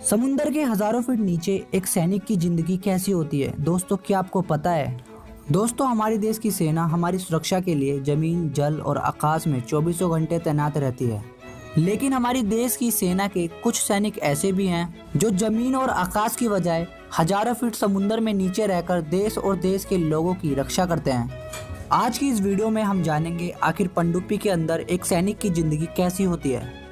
समुंदर के हजारों फीट नीचे एक सैनिक की जिंदगी कैसी होती है दोस्तों, क्या आपको पता है? दोस्तों, हमारे देश की सेना हमारी सुरक्षा के लिए जमीन, जल और आकाश में चौबीसों घंटे तैनात रहती है। लेकिन हमारी देश की सेना के कुछ सैनिक ऐसे भी हैं जो जमीन और आकाश की बजाय हजारों फीट समुंदर में नीचे रहकर देश और देश के लोगों की रक्षा करते हैं। आज की इस वीडियो में हम जानेंगे आखिर पनडुब्बी के अंदर एक सैनिक की जिंदगी कैसी होती है।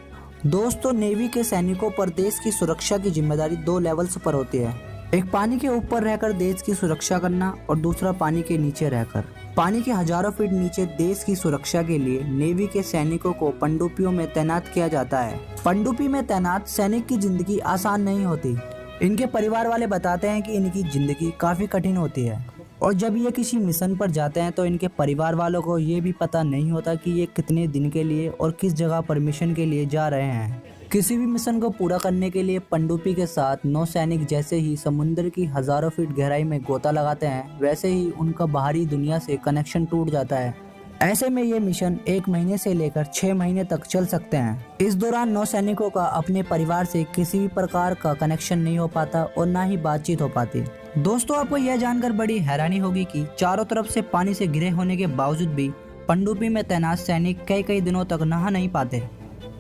दोस्तों, नेवी के सैनिकों पर देश की सुरक्षा की जिम्मेदारी दो लेवल्स पर होती है। एक पानी के ऊपर रहकर देश की सुरक्षा करना और दूसरा पानी के नीचे रहकर। पानी के हजारों फीट नीचे देश की सुरक्षा के लिए नेवी के सैनिकों को पनडुब्बियों में तैनात किया जाता है। पनडुब्बी में तैनात सैनिक की जिंदगी आसान नहीं होती। इनके परिवार वाले बताते हैं कि इनकी जिंदगी काफी कठिन होती है और जब ये किसी मिशन पर जाते हैं तो इनके परिवार वालों को ये भी पता नहीं होता कि ये कितने दिन के लिए और किस जगह पर मिशन के लिए जा रहे हैं। किसी भी मिशन को पूरा करने के लिए पनडुब्बी के साथ नौसैनिक जैसे ही समुद्र की हजारों फीट गहराई में गोता लगाते हैं, वैसे ही उनका बाहरी दुनिया से कनेक्शन टूट जाता है। ऐसे में ये मिशन 1 महीने से लेकर 6 महीने तक चल सकते हैं। इस दौरान नौसैनिकों का अपने परिवार से किसी भी प्रकार का कनेक्शन नहीं हो पाता और ना ही बातचीत हो पाती। दोस्तों, आपको यह जानकर बड़ी हैरानी होगी कि चारों तरफ से पानी से घिरे होने के बावजूद भी पनडुब्बी में तैनात सैनिक कई दिनों तक नहा नहीं पाते।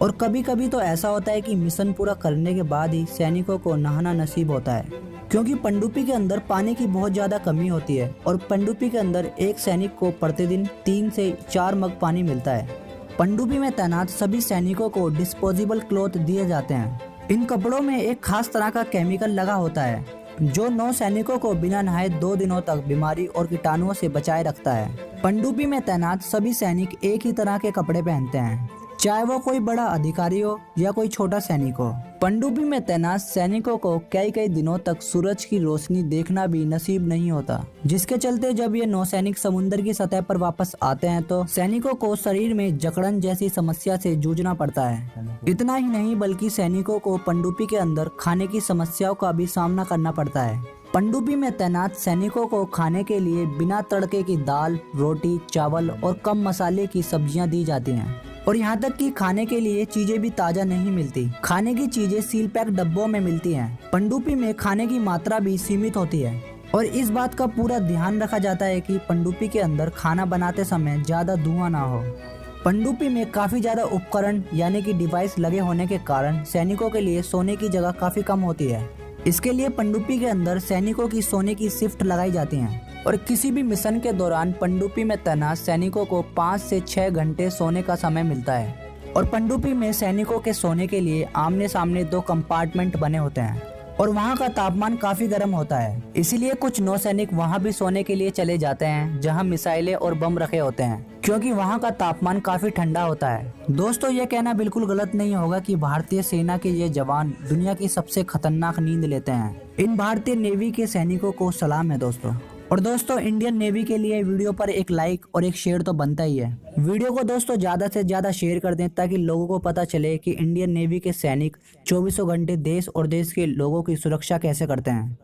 और कभी कभी तो ऐसा होता है कि मिशन पूरा करने के बाद ही सैनिकों को नहाना नसीब होता है, क्योंकि पनडुब्बी के अंदर पानी की बहुत ज्यादा कमी होती है और पनडुब्बी के अंदर एक सैनिक को प्रतिदिन 3 से 4 मग पानी मिलता है। पनडुब्बी में तैनात सभी सैनिकों को डिस्पोजेबल क्लॉथ दिए जाते हैं। इन कपड़ों में एक खास तरह का केमिकल लगा होता है जो नौसैनिकों को बिना नहाए 2 दिनों तक बीमारी और कीटाणुओं से बचाए रखता है। पनडुब्बी में तैनात सभी सैनिक एक ही तरह के कपड़े पहनते हैं, चाहे वो कोई बड़ा अधिकारी हो या कोई छोटा सैनिक हो। पनडुब्बी में तैनात सैनिकों को कई दिनों तक सूरज की रोशनी देखना भी नसीब नहीं होता, जिसके चलते जब ये नौसैनिक समुद्र की सतह पर वापस आते हैं तो सैनिकों को शरीर में जकड़न जैसी समस्या से जूझना पड़ता है। इतना ही नहीं बल्कि सैनिकों को पनडुब्बी के अंदर खाने की समस्याओं का भी सामना करना पड़ता है। पनडुब्बी में तैनात सैनिकों को खाने के लिए बिना तड़के की दाल, रोटी, चावल और कम मसाले की सब्जियां दी जाती हैं। और यहाँ तक कि खाने के लिए चीजें भी ताजा नहीं मिलती। खाने की चीजें सील पैक डब्बों में मिलती हैं। पनडुब्बी में खाने की मात्रा भी सीमित होती है और इस बात का पूरा ध्यान रखा जाता है कि पनडुब्बी के अंदर खाना बनाते समय ज्यादा धुआं ना हो। पनडुब्बी में काफी ज्यादा उपकरण यानी कि डिवाइस लगे होने के कारण सैनिकों के लिए सोने की जगह काफी कम होती है। इसके लिए पनडुब्बी के अंदर सैनिकों की सोने की शिफ्ट लगाई जाती हैं और किसी भी मिशन के दौरान पनडुब्बी में तैनात सैनिकों को 5 से 6 घंटे सोने का समय मिलता है। और पनडुब्बी में सैनिकों के सोने के लिए आमने सामने 2 कंपार्टमेंट बने होते हैं और वहां का तापमान काफी गर्म होता है। इसीलिए कुछ नौसैनिक वहां भी सोने के लिए चले जाते हैं जहां मिसाइलें और बम रखे होते हैं, क्योंकि वहां का तापमान काफी ठंडा होता है। दोस्तों, ये कहना बिल्कुल गलत नहीं होगा कि भारतीय सेना के ये जवान दुनिया की सबसे खतरनाक नींद लेते हैं। इन भारतीय नेवी के सैनिकों को सलाम है दोस्तों। और दोस्तों, इंडियन नेवी के लिए वीडियो पर एक लाइक और एक शेयर तो बनता ही है। वीडियो को दोस्तों ज्यादा से ज्यादा शेयर कर दें ताकि लोगों को पता चले कि इंडियन नेवी के सैनिक 24 घंटे देश और देश के लोगों की सुरक्षा कैसे करते हैं।